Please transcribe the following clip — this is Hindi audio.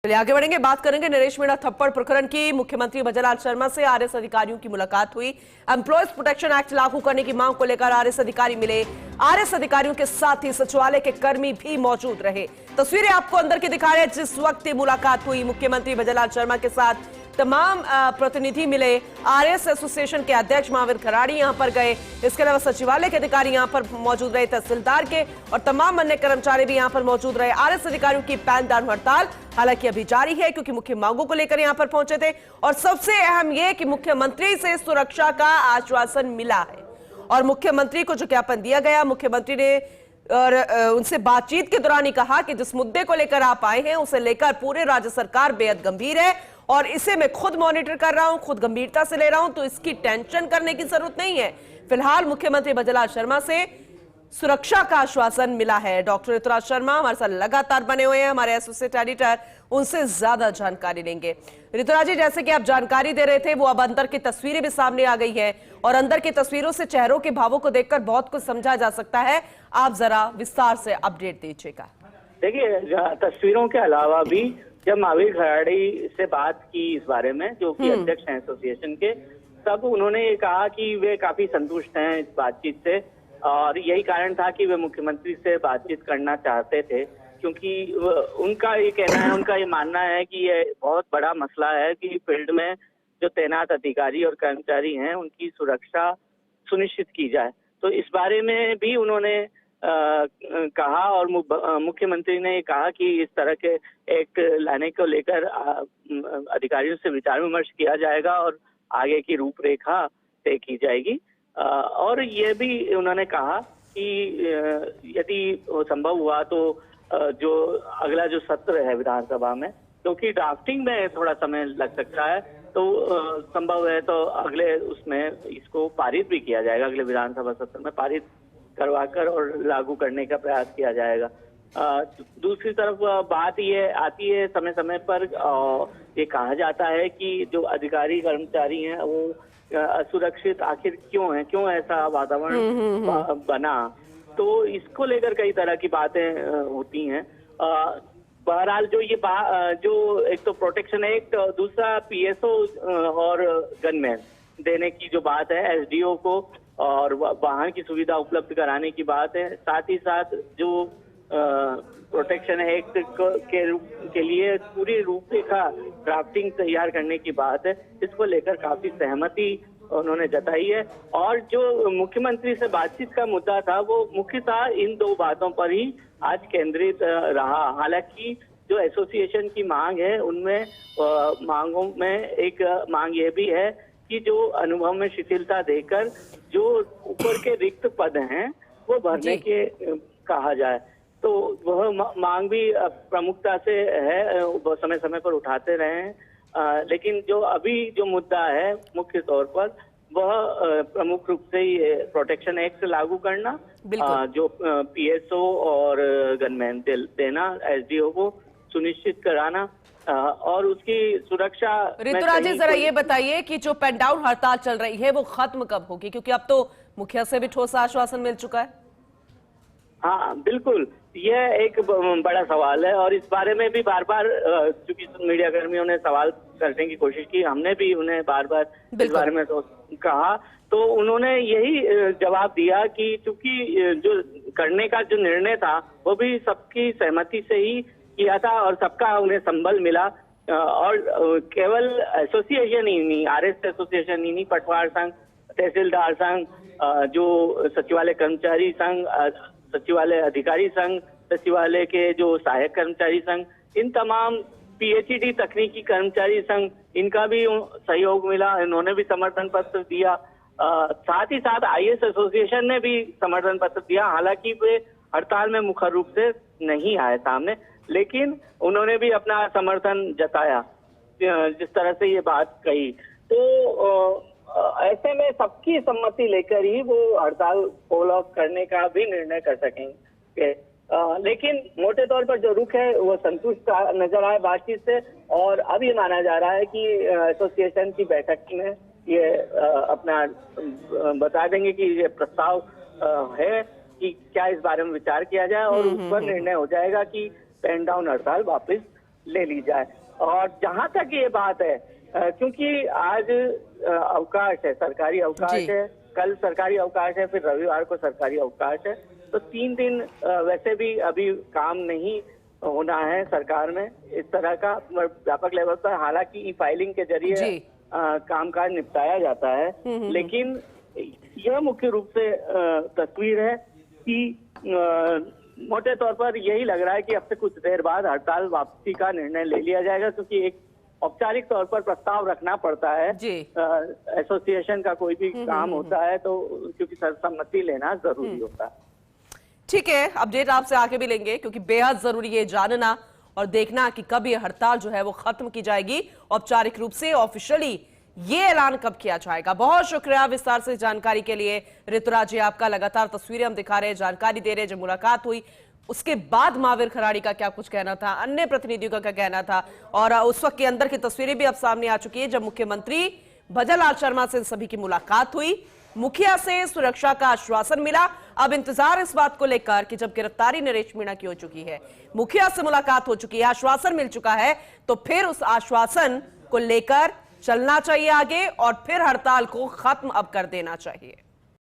चलिए आगे बढ़ेंगे, बात करेंगे नरेश मीणा थप्पड़ प्रकरण की। मुख्यमंत्री भजनलाल शर्मा से आरएस अधिकारियों की मुलाकात हुई। एम्प्लॉयज प्रोटेक्शन एक्ट लागू करने की मांग को लेकर आरएस अधिकारी मिले। आरएस अधिकारियों के साथ ही सचिवालय के कर्मी भी मौजूद रहे। तस्वीरें आपको अंदर की दिखा रहे हैं। जिस वक्त ये मुलाकात हुई मुख्यमंत्री भजनलाल शर्मा के साथ, तमाम प्रतिनिधि मिले। आरएस एसोसिएशन के अध्यक्ष महावीर खराड़ी यहां पर गए। इसके अलावा सचिवालय के अधिकारी यहां पर मौजूद रहे, तहसीलदार के और तमाम अन्य कर्मचारी भी यहां पर मौजूद रहे। आरएस अधिकारियों की पैन डाउन हड़ताल हालांकि अभी जारी है, क्योंकि मुख्य मांगों को लेकर यहां पर पहुंचे थे। और सबसे अहम यह कि मुख्यमंत्री से सुरक्षा का आश्वासन मिला है और मुख्यमंत्री को जो ज्ञापन दिया गया, मुख्यमंत्री ने और उनसे बातचीत के दौरान ही कहा कि जिस मुद्दे को लेकर आप आए हैं उसे लेकर पूरे राज्य सरकार बेहद गंभीर है और इसे मैं खुद मॉनिटर कर रहा हूं, खुद गंभीरता से ले रहा हूं, तो इसकी टेंशन करने की जरूरत नहीं है। फिलहाल मुख्यमंत्री भजनलाल शर्मा से सुरक्षा का आश्वासन मिला है। डॉक्टर ऋतुराज शर्मा हमारे साथ लगातार बने हुए हैं, हमारे एसोसिएट एडिटर, उनसे ज्यादा जानकारी लेंगे। ऋतुराज जी, जैसे कि आप जानकारी दे रहे थे, वो अब अंदर की तस्वीरें भी सामने आ गई है और अंदर की तस्वीरों से चेहरों के भावों को देखकर बहुत कुछ समझा जा सकता है। आप जरा विस्तार से अपडेट दीजिएगा। देखिए, तस्वीरों के अलावा भी जब महावीर खराड़ी से बात की इस बारे में, जो कि अध्यक्ष हैं एसोसिएशन के, तब उन्होंने ये कहा कि वे काफी संतुष्ट हैं इस बातचीत से और यही कारण था कि वे मुख्यमंत्री से बातचीत करना चाहते थे, क्योंकि उनका ये कहना है, उनका ये मानना है कि ये बहुत बड़ा मसला है कि फील्ड में जो तैनात अधिकारी और कर्मचारी हैं उनकी सुरक्षा सुनिश्चित की जाए। तो इस बारे में भी उन्होंने कहा और मुख्यमंत्री ने कहा कि इस तरह के एक्ट लाने को लेकर अधिकारियों से विचार विमर्श किया जाएगा और आगे की रूपरेखा तय की जाएगी। और ये भी उन्होंने कहा कि यदि संभव हुआ तो जो अगला जो सत्र है विधानसभा में, क्योंकि ड्राफ्टिंग में थोड़ा समय लग सकता है, तो संभव है तो अगले उसमें इसको पारित भी किया जाएगा, अगले विधानसभा सत्र में पारित करवाकर और लागू करने का प्रयास किया जाएगा। दूसरी तरफ बात ये आती है, समय समय पर ये कहा जाता है कि जो अधिकारी कर्मचारी हैं वो असुरक्षित आखिर क्यों है, क्यों ऐसा वातावरण बना, तो इसको लेकर कई तरह की बातें होती हैं। बहरहाल जो ये जो एक तो प्रोटेक्शन एक्ट, दूसरा पीएसओ और गनमैन देने की जो बात है, एसडीओ को और वाहन की सुविधा उपलब्ध कराने की बात है, साथ ही साथ जो प्रोटेक्शन एक्ट के लिए पूरी रूपरेखा ड्राफ्टिंग तैयार करने की बात है, इसको लेकर काफी सहमति उन्होंने जताई है। और जो मुख्यमंत्री से बातचीत का मुद्दा था वो मुख्यतः इन दो बातों पर ही आज केंद्रित रहा। हालांकि जो एसोसिएशन की मांग है उनमें मांगों में एक मांग ये भी है कि जो अनुभव में शिथिलता देकर जो ऊपर के रिक्त पद हैं वो भरने के कहा जाए, तो वह मांग भी प्रमुखता से है, वो समय समय पर उठाते रहे हैं। लेकिन जो अभी जो मुद्दा है मुख्य तौर पर वह प्रमुख रूप से ये प्रोटेक्शन एक्ट लागू करना, जो पीएसओ और गनमैन देना एसडीओ को सुनिश्चित कराना और उसकी सुरक्षा। ऋतुराज जी, जरा ये बताइए कि जो पेन डाउन हड़ताल चल रही है वो खत्म कब होगी, क्योंकि अब तो मुखिया से भी ठोस आश्वासन मिल चुका है। हाँ बिल्कुल, यह एक बड़ा सवाल है और इस बारे में भी बार बार चूंकि मीडिया कर्मियों ने सवाल करने की कोशिश की, हमने भी उन्हें बार बार इस बारे में तो कहा, तो उन्होंने यही जवाब दिया कि चूंकि जो करने का जो निर्णय था वो भी सबकी सहमति से ही किया था और सबका उन्हें संबल मिला। और केवल एसोसिएशन ही नहीं, आरएस एसोसिएशन ही नहीं, पटवार संघ, तहसीलदार संघ, जो सचिवालय कर्मचारी संघ, सचिवालय अधिकारी संघ, सचिवालय के जो सहायक कर्मचारी संघ, इन तमाम पीएचईडी तकनीकी कर्मचारी संघ, इनका भी सहयोग मिला, इन्होंने भी समर्थन पत्र दिया। साथ ही साथ आईएएस एसोसिएशन ने भी समर्थन पत्र दिया। हालांकि वे हड़ताल में मुख्य रूप से नहीं आए सामने, लेकिन उन्होंने भी अपना समर्थन जताया जिस तरह से ये बात कही। तो ऐसे में सबकी सम्मति लेकर ही वो हड़ताल फॉलो अप करने का भी निर्णय कर सकेंगे। लेकिन मोटे तौर पर जो रुख है वो संतुष्ट नजर आए बातचीत से और अब ये माना जा रहा है कि एसोसिएशन की बैठक में ये अपना बता देंगे कि ये प्रस्ताव है कि क्या इस बारे में विचार किया जाए और उस पर निर्णय हो जाएगा कि पेन डाउन हड़ताल वापस ले ली जाए। और जहां तक ये बात है, क्योंकि आज अवकाश है, सरकारी अवकाश है, कल सरकारी अवकाश है, फिर रविवार को सरकारी अवकाश है, तो 3 दिन वैसे भी अभी काम नहीं होना है सरकार में इस तरह का व्यापक लेवल पर। हालांकि ई फाइलिंग के जरिए कामकाज निपटाया जाता है, लेकिन यह मुख्य रूप से तस्वीर है कि मोटे तौर पर यही लग रहा है कि अब से कुछ देर बाद हड़ताल वापसी का निर्णय ले लिया जाएगा, क्योंकि एक औपचारिक तौर पर प्रस्ताव रखना पड़ता है। एसोसिएशन का कोई भी काम होता है तो क्योंकि सर्वसम्मति लेना जरूरी होता है। ठीक है, अपडेट आपसे आगे भी लेंगे, क्योंकि बेहद जरूरी है जानना और देखना कि कब ये हड़ताल जो है वो खत्म की जाएगी औपचारिक रूप से, ऑफिशियली ये ऐलान कब किया जाएगा। बहुत शुक्रिया विस्तार से जानकारी के लिए ऋतुराज जी आपका। लगातार तस्वीरें हम दिखा रहे हैं, जानकारी दे रहे हैं। जब मुलाकात हुई उसके बाद महावीर खराड़ी का क्या कुछ कहना था, अन्य प्रतिनिधियों का क्या कहना था, और उस वक्त के अंदर की तस्वीरें भी अब सामने आ चुकी है जब मुख्यमंत्री भजनलाल शर्मा से सभी की मुलाकात हुई, मुखिया से सुरक्षा का आश्वासन मिला। अब इंतजार इस बात को लेकर कि जब गिरफ्तारी नरेश मीणा की हो चुकी है, मुखिया से मुलाकात हो चुकी है, आश्वासन मिल चुका है, तो फिर उस आश्वासन को लेकर चलना चाहिए आगे और फिर हड़ताल को खत्म अब कर देना चाहिए।